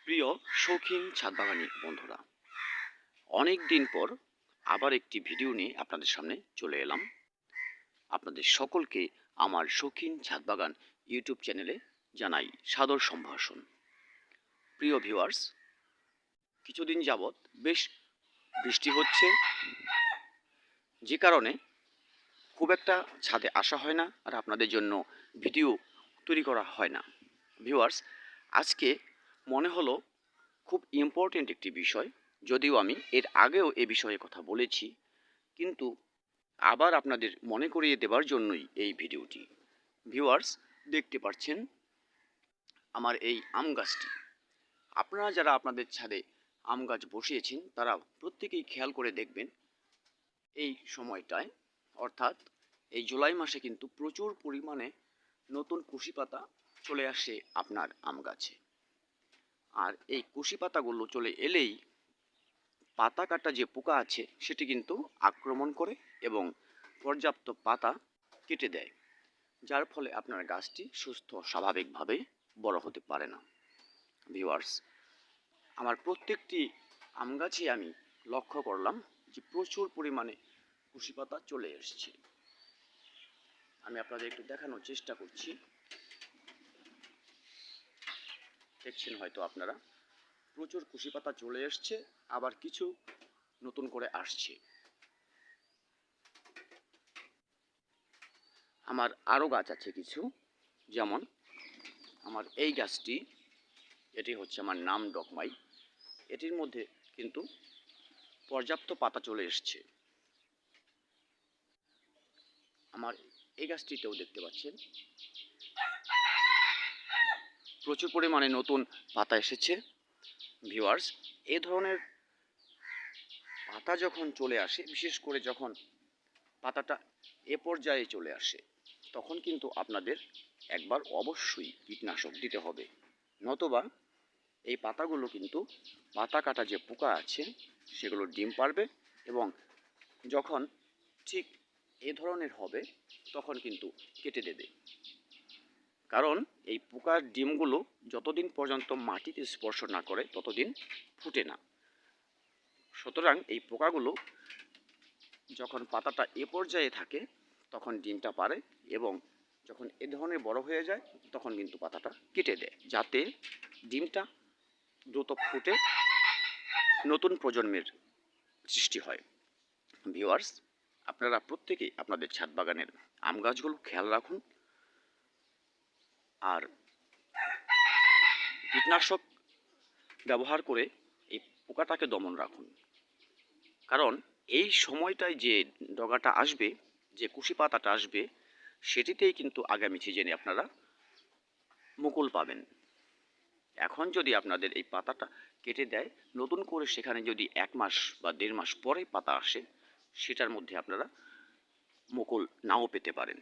প্রিয় শৌখিন ছাদবাগানী বন্ধুরা, অনেক দিন পর আবার একটি ভিডিও নিয়ে আপনাদের সামনে চলে এলাম। আপনাদের সকলকে আমার শৌখিন ছাদবাগান ইউটিউব চ্যানেলে জানাই সাদর সম্ভাষণ। প্রিয় ভিউয়ার্স, কিছুদিন যাবৎ বেশ বৃষ্টি হচ্ছে, যে কারণে খুব একটা ছাদে আসা হয় না আর আপনাদের জন্য ভিডিও তৈরি করা হয় না। ভিউয়ার্স, আজকে মনে হলো খুব ইম্পর্টেন্ট একটি বিষয়, যদিও আমি এর আগেও এ বিষয়ে কথা বলেছি, কিন্তু আবার আপনাদের মনে করিয়ে দেবার জন্যই এই ভিডিওটি। ভিউয়ার্স, দেখতে পাচ্ছেন আমার এই আম গাছটি। আপনারা যারা আপনাদের ছাদে আম গাছ বসিয়েছেন তারা প্রত্যেকেই খেয়াল করে দেখবেন, এই সময়টায় অর্থাৎ এই জুলাই মাসে কিন্তু প্রচুর পরিমাণে নতুন কুশি পাতা চলে আসে আপনার আম গাছে। আর এই কুশি পাতাগুলো চলে এলেই পাতা কাটা যে পোকা আছে সেটি কিন্তু আক্রমণ করে এবং পর্যাপ্ত পাতা কেটে দেয়, যার ফলে আপনার গাছটি সুস্থ স্বাভাবিকভাবে বড় হতে পারে না। ভিউয়ার্স, আমার প্রত্যেকটি আম গাছে আমি লক্ষ্য করলাম যে প্রচুর পরিমাণে কুশি পাতা চলে এসছে। আমি আপনাদের একটু দেখানোর চেষ্টা করছি, দেখছেন হয়তো আপনারা, প্রচুর কুশি পাতা চলে এসছে, আবার কিছু নতুন করে আসছে। আমার আরও গাছ আছে কিছু, যেমন আমার এই গাছটি, এটি হচ্ছে আমার নাম ডকমাই। এটির মধ্যে কিন্তু পর্যাপ্ত পাতা চলে এসছে। আমার এই গাছটিতেও দেখতে পাচ্ছেন প্রচুর পরিমাণে নতুন পাতা এসেছে। ভিউয়ার্স, এই ধরনের পাতা যখন চলে আসে, বিশেষ করে যখন পাতাটা এ পর্যায়ে চলে আসে, তখন কিন্তু আপনাদের একবার অবশ্যই কীটনাশক দিতে হবে, নতুবা এই পাতাগুলো কিন্তু পাতা কাটা যে পোকা আছে সেগুলো ডিম পারবে এবং যখন ঠিক এ ধরনের হবে তখন কিন্তু কেটে দেবে। কারণ এই পোকার ডিমগুলো যতদিন পর্যন্ত মাটিতে স্পর্শ না করে ততদিন ফুটে না। সুতরাং এই পোকাগুলো যখন পাতাটা এ পর্যায়ে থাকে তখন ডিমটা পারে এবং যখন এ ধরনের বড় হয়ে যায় তখন কিন্তু পাতাটা কেটে দেয়, যাতে ডিমটা দ্রুত ফুটে নতুন প্রজন্মের সৃষ্টি হয়। ভিউয়ার্স, আপনারা প্রত্যেকেই আপনাদের ছাদ বাগানের আম গাছগুলো খেয়াল রাখুন আর কীটনাশক ব্যবহার করে এই পোকাটাকে দমন রাখুন। কারণ এই সময়টায় যে ডগাটা আসবে, যে কুশি পাতাটা আসবে, সেটিতেই কিন্তু আগামী সিজনে আপনারা মুকুল পাবেন। এখন যদি আপনাদের এই পাতাটা কেটে দেয়, নতুন করে সেখানে যদি 1 মাস বা 1.5 মাস পরে পাতা আসে, সেটার মধ্যে আপনারা মুকুল নাও পেতে পারেন।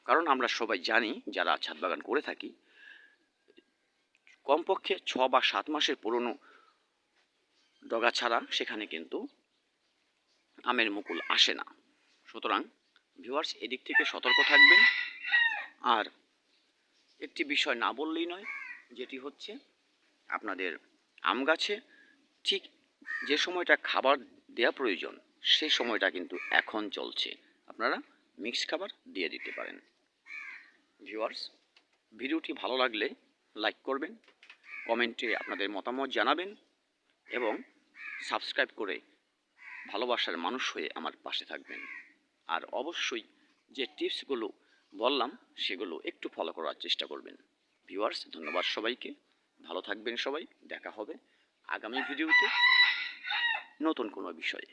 কারণ আমরা সবাই জানি, যারা ছাদ বাগান করে থাকি, কমপক্ষে 6 বা 7 মাসের পুরনো ডগা ছাড়া সেখানে কিন্তু আমের মুকুল আসে না। সুতরাং ভিউয়ার্স, এদিক থেকে সতর্ক থাকবেন। আর একটি বিষয় না বললেই নয়, যেটি হচ্ছে আপনাদের আম গাছে ঠিক যে সময়টা খাবার দেওয়া প্রয়োজন সেই সময়টা কিন্তু এখন চলছে, আপনারা মিক্সড খাবার দিয়ে দিতে পারেন। ভিউয়ার্স, ভিডিওটি ভালো লাগলে লাইক করবেন, কমেন্টে আপনাদের মতামত জানাবেন এবং সাবস্ক্রাইব করে ভালোবাসার মানুষ হয়ে আমার পাশে থাকবেন। আর অবশ্যই যে টিপসগুলো বললাম সেগুলো একটু ফলো করার চেষ্টা করবেন। ভিউয়ার্স, ধন্যবাদ সবাইকে, ভালো থাকবেন সবাই। দেখা হবে আগামী ভিডিওতে নতুন কোনো বিষয়ে।